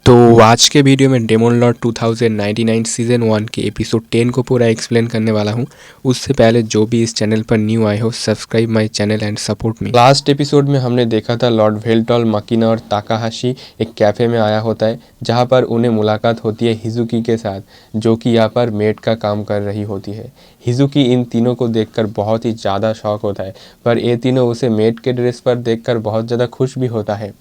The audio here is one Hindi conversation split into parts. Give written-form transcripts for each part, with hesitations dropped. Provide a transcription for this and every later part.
तो आज के वीडियो में डेमन लॉर्ड 2099 सीज़न 1 के एपिसोड 10 को पूरा एक्सप्लेन करने वाला हूँ। उससे पहले जो भी इस चैनल पर न्यू आए हो, subscribe my channel and support me. Last episode में हमने देखा था लॉर्ड वेल्टॉल, माकिना और ताकाहाशी एक कैफ़े में आया होता है, जहाँ पर उन्हें मुलाकात होती है हिजुकी के साथ, जो कि यहाँ पर मेड का काम कर रही होती है। हिजुकी इन तीनों को देखकर बहुत ही ज़्यादा शॉक होता है, पर ये तीनों उसे मेड के ड्रेस पर देखकर बहुत ज़्यादा खुश भी होता है।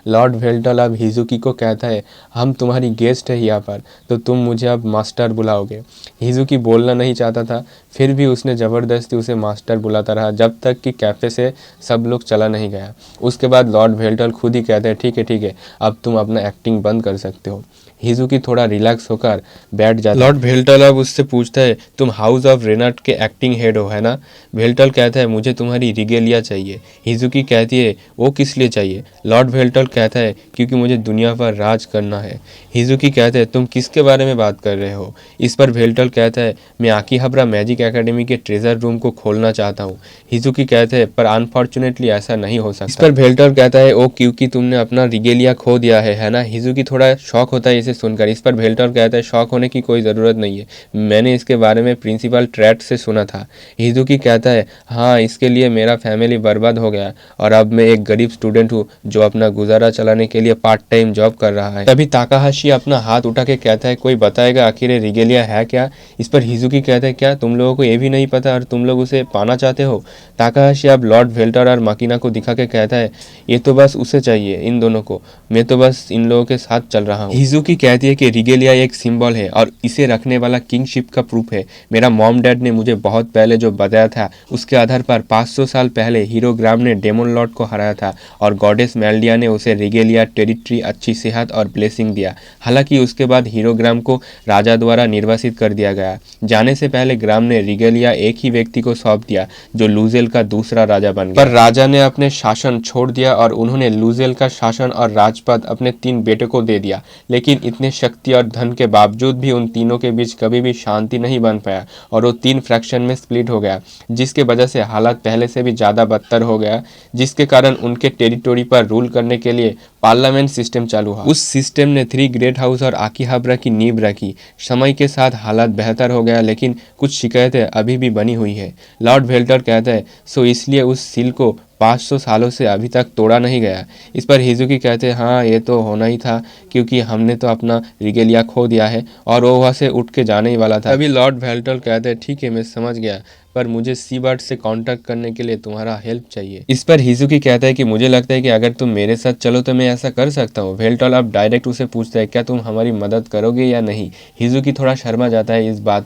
लॉर्ड वेल्टॉल अब हिजुकी को कहता है, हम तुम्हारी गेस्ट है यहाँ पर, तो तुम मुझे अब मास्टर बुलाओगे। हिजुकी बोलना नहीं चाहता था, फिर भी उसने ज़बरदस्ती उसे मास्टर बुलाता रहा जब तक कि कैफ़े से सब लोग चला नहीं गया। उसके बाद लॉर्ड वेल्टॉल खुद ही कहते हैं, ठीक है, अब तुम अपना एक्टिंग बंद कर सकते हो। हिजुकी थोड़ा रिलैक्स होकर बैठ जाता है। लॉर्ड वेल्टॉल अब उससे पूछता है, तुम हाउस ऑफ रेनाट के एक्टिंग हेड हो, है ना? वेल्टॉल कहता है, मुझे तुम्हारी रिगेलिया चाहिए। हिजुकी कहती है, वो किस लिए चाहिए? लॉर्ड वेल्टॉल कहता है, क्योंकि मुझे दुनिया पर राज करना है। हिजुकी कहते हैं, तुम किसके बारे में बात कर रहे हो? इस पर वेल्टॉल कहता है, मैं आकीहाब्रा मैजिक एकेडमी के ट्रेजर रूम को खोलना चाहता हूँ। हिजुकी कहते हैं, पर अनफॉर्चुनेटली ऐसा नहीं हो सकता। इस पर वेल्टॉल कहता है, ओ क्योंकि तुमने अपना रिगेलिया खो दिया है ना? हिजुकी थोड़ा शॉक होता है इसे सुनकर। इस पर वेल्टॉल कहता है, शॉक होने की कोई ज़रूरत नहीं है, मैंने इसके बारे में प्रिंसिपल ट्रैट से सुना था। हिजुकी कहता है, हाँ, इसके लिए मेरा फैमिली बर्बाद हो गया और अब मैं एक गरीब स्टूडेंट हूँ जो अपना गुजारा चलाने के लिए पार्ट टाइम जॉब कर रहा है। तभी ताकाहाशी अपना हाथ उठा के कहता है, कोई बताएगा आखिर ये रिगेलिया है क्या? इस पर हिजुकी कहता है, क्या तुम लोगों को ये भी नहीं पता और तुम लोग उसे पाना चाहते हो? ताकाहाशी अब लॉर्ड वेल्टॉल और माकिना को दिखा के कहता है, ये तो बस उसे चाहिए, इन दोनों को, मैं तो बस इन लोगों के साथ चल रहा हूँ। हिजुकी कहती है कि रिगेलिया एक सिंबल है और इसे रखने वाला किंगशिप का प्रूफ है। मेरा मॉम डैड ने मुझे बहुत पहले जो बताया था, उसके आधार पर 500 साल पहले हीरोग्राम ने डेमन लॉर्ड को हराया था और गॉडेस मेल्डिया ने उसे रिगेलिया, टेरिटरी, अच्छी सेहत और ब्लेसिंग दिया। हालांकि उसके बाद हीरोग्राम को राजा द्वारा निर्वासित कर दिया गया। जाने से पहले ग्राम ने रिगेलिया एक ही व्यक्ति को सौंप दिया, जो लूजेल का दूसरा राजा बन गया। पर राजा ने अपने शासन छोड़ दिया और उन्होंने लूजेल का शासन और राजपद अपने 3 बेटों को दे दिया। लेकिन इतने शक्ति और धन के बावजूद भी उन तीनों के बीच कभी भी शांति नहीं बन पाया और वो 3 फ्रैक्शन में स्प्लिट हो गया, जिसके वजह से हालात पहले से भी ज़्यादा बदतर हो गया, जिसके कारण उनके टेरिटोरी पर रूल करने के लिए पार्लियामेंट सिस्टम चालू हुआ। उस सिस्टम ने 3 ग्रेट हाउस और आकीहाब्रा की नींव रखी। समय के साथ हालात बेहतर हो गया, लेकिन कुछ शिकायतें अभी भी बनी हुई है। लॉर्ड वेल्टॉल कहता है, सो इसलिए उस सील को 500 सालों से अभी तक तोड़ा नहीं गया। इस पर हिजुकी कहते हैं, हाँ, ये तो होना ही था, क्योंकि हमने तो अपना रिगेलिया खो दिया है और वो वहाँ से उठ के जाने ही वाला था। अभी लॉर्ड वेल्टॉल कहते हैं, ठीक है, मैं समझ गया, पर मुझे सीबर्ड से कांटेक्ट करने के लिए तुम्हारा हेल्प चाहिए। इस पर हिजुकी कहता है कि मुझे लगता है कि अगर तुम मेरे साथ चलो तो मैं ऐसा कर सकता हूँ। वेल्टॉल अब डायरेक्ट उसे पूछता है, क्या तुम हमारी मदद करोगे या नहीं? हिजुकी थोड़ा शर्मा जाता है इस बात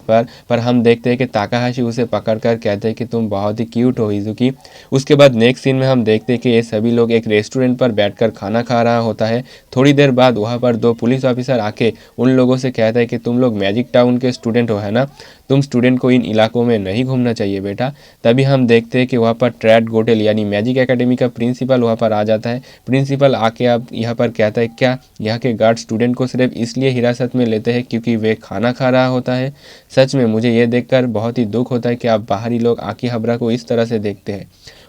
पर हम देखते हैं कि ताकाहाशी उसे पकड़कर कहते हैं कि तुम बहुत ही क्यूट हो हिजुकी। उसके बाद नेक्स्ट सीन में हम देखते हैं कि ये सभी लोग एक रेस्टोरेंट पर बैठकर खाना खा रहा होता है। थोड़ी देर बाद वहाँ पर 2 पुलिस ऑफिसर आके उन लोगों से कहता है कि तुम लोग मैजिक टाउन के स्टूडेंट हो, है ना? तुम स्टूडेंट को इन इलाकों में नहीं घूमना चाहिए बेटा। तभी हम देखते हैं कि वहाँ पर ट्रैट गोटेल यानी मैजिक एकेडमी का प्रिंसिपल वहाँ पर आ जाता है। प्रिंसिपल आके अब यहाँ पर कहता है, क्या यहाँ के गार्ड स्टूडेंट को सिर्फ इसलिए हिरासत में लेते हैं क्योंकि वे खाना खा रहा होता है? सच में मुझे ये देखकर बहुत ही दुख होता है कि आप बाहरी लोग आकीहाब्रा को इस तरह से देखते हैं।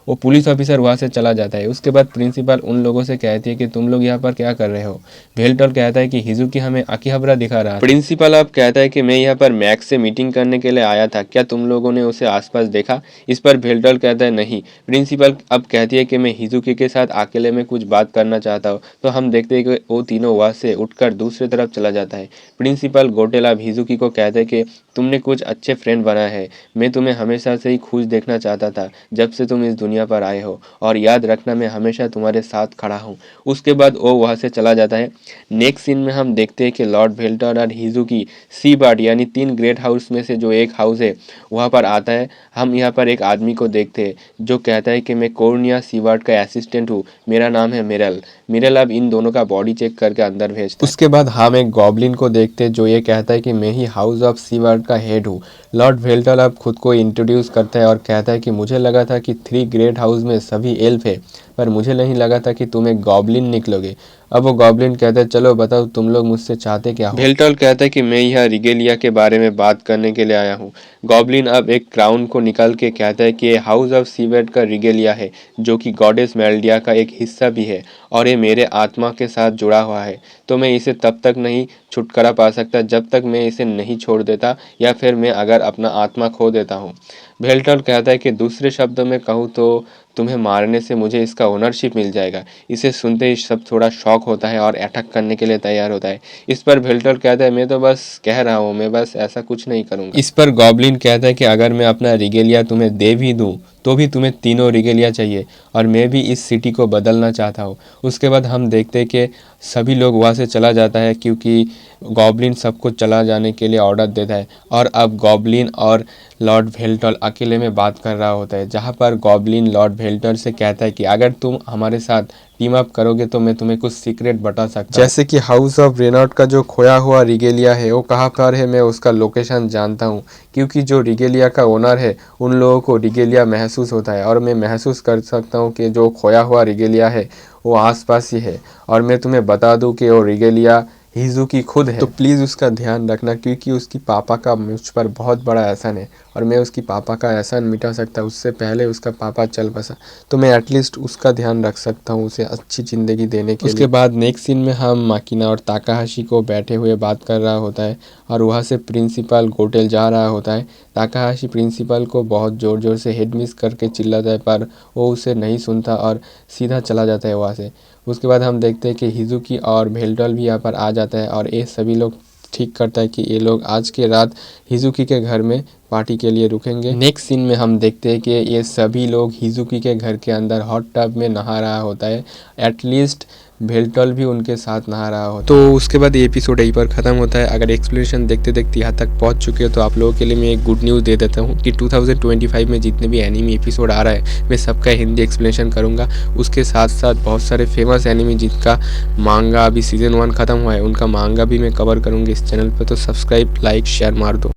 वो पुलिस ऑफिसर वहाँ से चला जाता है। उसके बाद प्रिंसिपल उन लोगों से कहती है कि तुम लोग यहाँ पर क्या कर रहे हो? वेल्टॉल कहता है कि हिजुकी हमें आकीहाब्रा दिखा रहा है। प्रिंसिपल अब कहता है कि मैं यहाँ पर मैक्स से मीटिंग करने के लिए आया था, क्या तुम लोगों ने उसे आसपास देखा? इस पर वेल्टॉल कहता है, नहीं। प्रिंसिपल अब कहती है कि मैं हिजुकी के साथ अकेले में कुछ बात करना चाहता हूँ। तो हम देखते हैं कि वो तीनों वहाँ से उठकर दूसरी तरफ चला जाता है। प्रिंसिपल गोटेल अब हिजुकी को कहते हैं कि तुमने कुछ अच्छे फ्रेंड बनाए हैं, मैं तुम्हें हमेशा से ही खुश देखना चाहता था जब से तुम इस दुनिया पर आए हो, और याद रखना मैं हमेशा तुम्हारे साथ खड़ा हूँ। उसके बाद वो वहाँ से चला जाता है। नेक्स्ट सीन में हम देखते हैं कि लॉर्ड वेल्टॉल और हिजुकी सीबर्ड यानी 3 ग्रेट हाउस में से जो एक हाउस है वहाँ पर आता है। हम यहाँ पर एक आदमी को देखते हैं जो कहता है कि मैं कोर्निया सीबर्ड का असिस्टेंट हूँ, मेरा नाम है मिरल। मिरल अब इन दोनों का बॉडी चेक करके अंदर भेजता है। उसके बाद हम एक गॉब्लिन को देखते हैं जो ये कहता है कि मैं ही हाउस ऑफ सीबर्ड का हेड हूँ। लॉर्ड वेल्टॉल अब खुद को इंट्रोड्यूस करता है और कहता है कि मुझे लगा था कि 3 ग्रेट हाउस में सभी एल्फ है, पर मुझे नहीं लगा था कि तुम एक गॉब्लिन निकलोगे। अब वो गॉब्लिन कहता है चलो बताओ तुम लोग मुझसे चाहते क्या हो। भेल्टॉल कहता है कि मैं यहाँ रिगेलिया के बारे में बात करने के लिए आया हूँ। गॉब्लिन अब एक क्राउन को निकाल के कहता है कि ये हाउस ऑफ सीवेट का रिगेलिया है जो कि गॉडेस मेल्डिया का एक हिस्सा भी है और ये मेरे आत्मा के साथ जुड़ा हुआ है, तो मैं इसे तब तक नहीं छुटकारा पा सकता जब तक मैं इसे नहीं छोड़ देता या फिर मैं अगर अपना आत्मा खो देता हूँ। भेल्टॉल कहता है कि दूसरे शब्दों में कहूँ तो तुम्हें मारने से मुझे इसका ओनरशिप मिल जाएगा। इसे सुनते ही सब थोड़ा शॉक होता है और अटैक करने के लिए तैयार होता है। इस पर भेल्टॉल कहता है मैं तो बस कह रहा हूँ, मैं बस ऐसा कुछ नहीं करूँगा। इस पर गॉब्लिन कहता है कि अगर मैं अपना रिगेलिया तुम्हें दे भी दूँ तो भी तुम्हें तीनों रिगेलिया चाहिए और मैं भी इस सिटी को बदलना चाहता हूँ। उसके बाद हम देखते हैं कि सभी लोग वहाँ से चला जाता है क्योंकि गॉब्लिन सबको चला जाने के लिए ऑर्डर देता है और अब गॉब्लिन और लॉर्ड भेल्टॉल अकेले में बात कर रहा होता है, जहाँ पर गॉब्लिन लॉर्ड भेल्टॉल से कहता है कि अगर तुम हमारे साथ टीम अप करोगे तो मैं तुम्हें कुछ सीक्रेट बता सकता हूँ, जैसे कि हाउस ऑफ रेनॉट का जो खोया हुआ रिगेलिया है वो कहाँ पर है, मैं उसका लोकेशन जानता हूँ क्योंकि जो रिगेलिया का ओनर है उन लोगों को रिगेलिया महसूस होता है और मैं महसूस कर सकता हूँ कि जो खोया हुआ रिगेलिया है वो आसपास ही है और मैं तुम्हें बता दूँ कि वो रिगेलिया हिजुकी खुद है, तो प्लीज़ उसका ध्यान रखना क्योंकि उसकी पापा का मुझ पर बहुत बड़ा एहसान है और मैं उसकी पापा का एहसान मिटा सकता, उससे पहले उसका पापा चल बसा, तो मैं एटलीस्ट उसका ध्यान रख सकता हूँ उसे अच्छी ज़िंदगी देने के लिए। उसके बाद नेक्स्ट सीन में हम माकिना और ताकाहाशी को बैठे हुए बात कर रहा होता है और वहाँ से प्रिंसिपल गोटेल जा रहा होता है। ताकाहाशी प्रिंसिपल को बहुत ज़ोर ज़ोर से हेड मिस करके चिल्लाता है पर वो उसे नहीं सुनता और सीधा चला जाता है वहाँ से। उसके बाद हम देखते हैं कि हिजुकी और भेल्टॉल भी यहाँ पर आ जाता है और ये सभी लोग ठीक करता है कि ये लोग आज के रात हिजुकी के घर में पार्टी के लिए रुकेंगे। नेक्स्ट सीन में हम देखते हैं कि ये सभी लोग हिजुकी के घर के अंदर हॉट टब में नहा रहा होता है, एटलीस्ट भेल्टॉल भी उनके साथ नहा रहा होता है। तो उसके बाद ये एपिसोड यहीं पर ख़त्म होता है। अगर एक्सप्लेनेशन देखते देखते यहाँ तक पहुँच चुके हो तो आप लोगों के लिए मैं एक गुड न्यूज़ दे देता हूँ कि 2025 में जितने भी एनिमी एपिसोड आ रहा है मैं सबका हिंदी एक्सप्लेनेशन करूँगा। उसके साथ साथ बहुत सारे फेमस एनिमी जिनका मांगा अभी सीज़न 1 ख़त्म हुआ है उनका मांगा भी मैं कवर करूँगी इस चैनल पर, तो सब्सक्राइब लाइक शेयर मार दो।